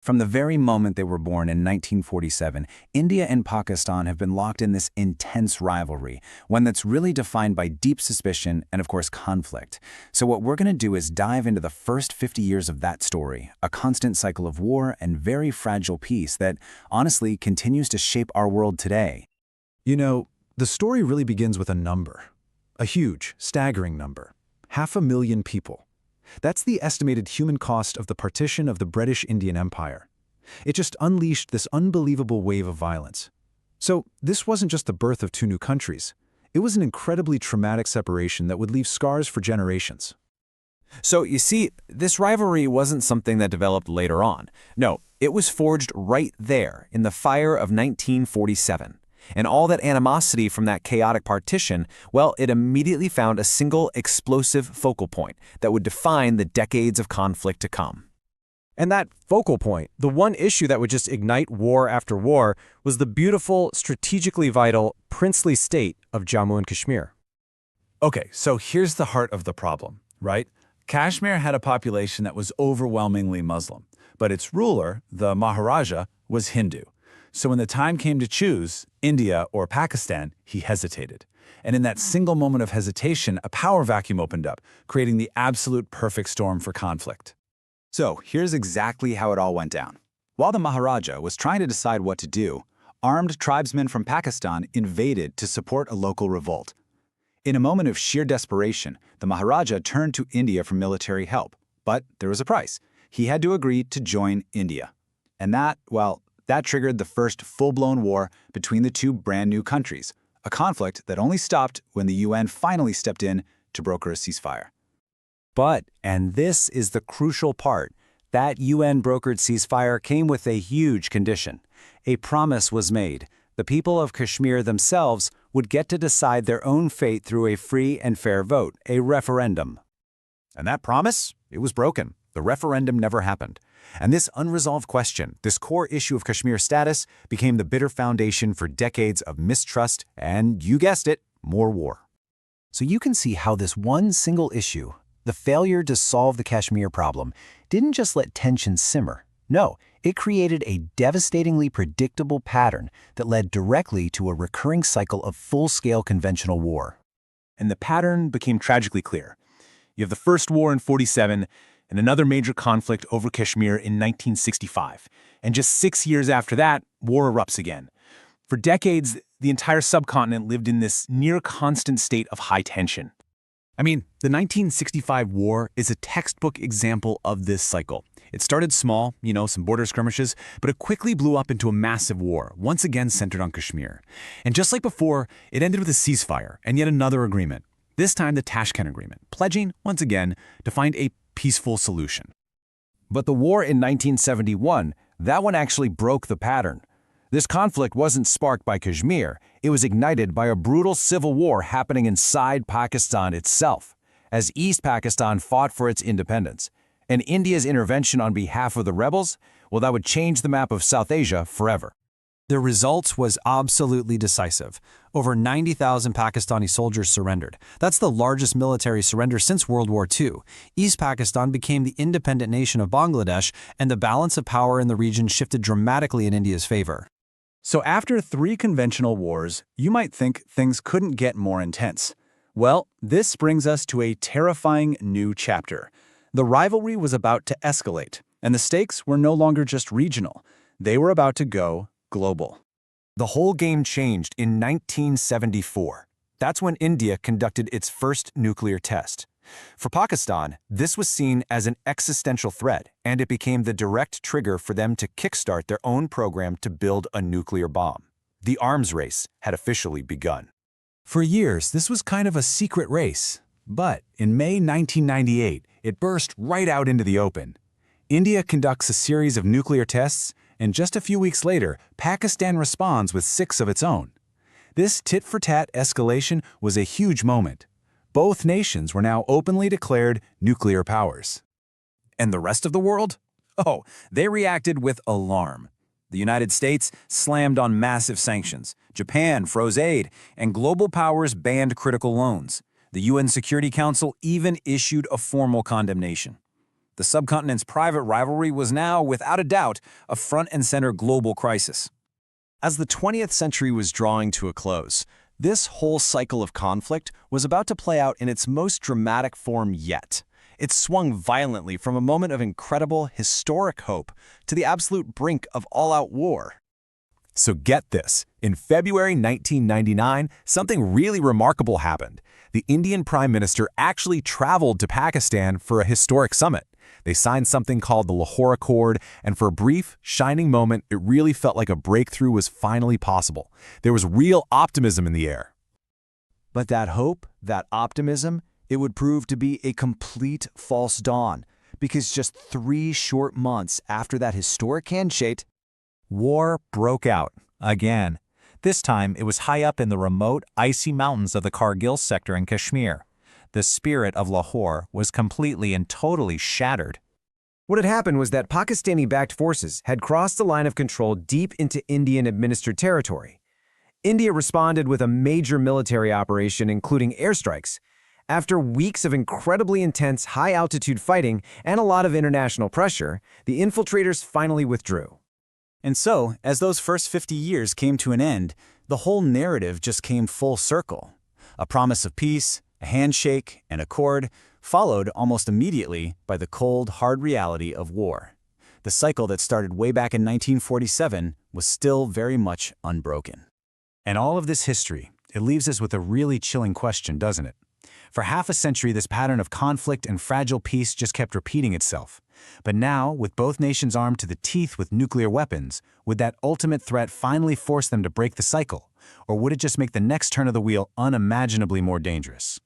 From the very moment they were born in 1947, India and Pakistan have been locked in this intense rivalry, one that's really defined by deep suspicion and, of course, conflict. So what we're going to do is dive into the first 50 years of that story, a constant cycle of war and very fragile peace that, honestly, continues to shape our world today. You know, the story really begins with a number. A huge, staggering number. 500,000 people. That's the estimated human cost of the partition of the British Indian Empire. It just unleashed this unbelievable wave of violence. So this wasn't just the birth of two new countries. It was an incredibly traumatic separation that would leave scars for generations. So, you see, this rivalry wasn't something that developed later on. No, it was forged right there in the fire of 1947. And all that animosity from that chaotic partition, well, it immediately found a single explosive focal point that would define the decades of conflict to come. And that focal point, the one issue that would just ignite war after war, was the beautiful, strategically vital, princely state of Jammu and Kashmir. Okay, so here's the heart of the problem, right? Kashmir had a population that was overwhelmingly Muslim, but its ruler, the Maharaja, was Hindu. So when the time came to choose India or Pakistan, he hesitated. And in that single moment of hesitation, a power vacuum opened up, creating the absolute perfect storm for conflict. So here's exactly how it all went down. While the Maharaja was trying to decide what to do, armed tribesmen from Pakistan invaded to support a local revolt. In a moment of sheer desperation, the Maharaja turned to India for military help. But there was a price. He had to agree to join India. And that triggered the first full-blown war between the two brand-new countries, a conflict that only stopped when the UN finally stepped in to broker a ceasefire. But, and this is the crucial part, that UN-brokered ceasefire came with a huge condition. A promise was made. The people of Kashmir themselves would get to decide their own fate through a free and fair vote, a referendum. And that promise? It was broken. The referendum never happened. And this unresolved question, this core issue of Kashmir's status, became the bitter foundation for decades of mistrust and, you guessed it, more war. So you can see how this one single issue, the failure to solve the Kashmir problem, didn't just let tensions simmer. No, it created a devastatingly predictable pattern that led directly to a recurring cycle of full-scale conventional war. And the pattern became tragically clear. You have the first war in 47, and another major conflict over Kashmir in 1965. And just 6 years after that, war erupts again. For decades, the entire subcontinent lived in this near-constant state of high tension. I mean, the 1965 war is a textbook example of this cycle. It started small, some border skirmishes, but it quickly blew up into a massive war, once again centered on Kashmir. And just like before, it ended with a ceasefire and yet another agreement. This time the Tashkent Agreement, pledging, once again, to find a peaceful solution. But the war in 1971, that one actually broke the pattern. This conflict wasn't sparked by Kashmir, it was ignited by a brutal civil war happening inside Pakistan itself, as East Pakistan fought for its independence. And India's intervention on behalf of the rebels, well, that would change the map of South Asia forever. The result was absolutely decisive. Over 90,000 Pakistani soldiers surrendered. That's the largest military surrender since World War II. East Pakistan became the independent nation of Bangladesh, and the balance of power in the region shifted dramatically in India's favor. So after 3 conventional wars, you might think things couldn't get more intense. Well, this brings us to a terrifying new chapter. The rivalry was about to escalate, and the stakes were no longer just regional. They were about to go global. The whole game changed in 1974. That's when India conducted its first nuclear test. For Pakistan, this was seen as an existential threat, and it became the direct trigger for them to kickstart their own program to build a nuclear bomb. The arms race had officially begun. For years, this was kind of a secret race. But in May 1998, it burst right out into the open. India conducts a series of nuclear tests, and just a few weeks later, Pakistan responds with 6 of its own. This tit-for-tat escalation was a huge moment. Both nations were now openly declared nuclear powers. And the rest of the world? Oh, they reacted with alarm. The United States slammed on massive sanctions. Japan froze aid, and global powers banned critical loans. The UN Security Council even issued a formal condemnation. The subcontinent's private rivalry was now, without a doubt, a front-and-center global crisis. As the 20th century was drawing to a close, this whole cycle of conflict was about to play out in its most dramatic form yet. It swung violently from a moment of incredible, historic hope to the absolute brink of all-out war. So get this, in February 1999, something really remarkable happened. The Indian Prime Minister actually traveled to Pakistan for a historic summit. They signed something called the Lahore Accord, and for a brief, shining moment, it really felt like a breakthrough was finally possible. There was real optimism in the air. But that hope, that optimism, it would prove to be a complete false dawn, because just 3 short months after that historic handshake, War broke out again. This time, it was high up in the remote, icy mountains of the Kargil sector in Kashmir. The spirit of Lahore was completely and totally shattered. What had happened was that Pakistani-backed forces had crossed the line of control deep into Indian-administered territory. India responded with a major military operation, including airstrikes. After weeks of incredibly intense high-altitude fighting and a lot of international pressure, the infiltrators finally withdrew. And so, as those first 50 years came to an end, the whole narrative just came full circle. A promise of peace, a handshake, an accord, followed almost immediately by the cold, hard reality of war. The cycle that started way back in 1947 was still very much unbroken. And all of this history, it leaves us with a really chilling question, doesn't it? For half a century, this pattern of conflict and fragile peace just kept repeating itself. But now, with both nations armed to the teeth with nuclear weapons, would that ultimate threat finally force them to break the cycle? Or would it just make the next turn of the wheel unimaginably more dangerous?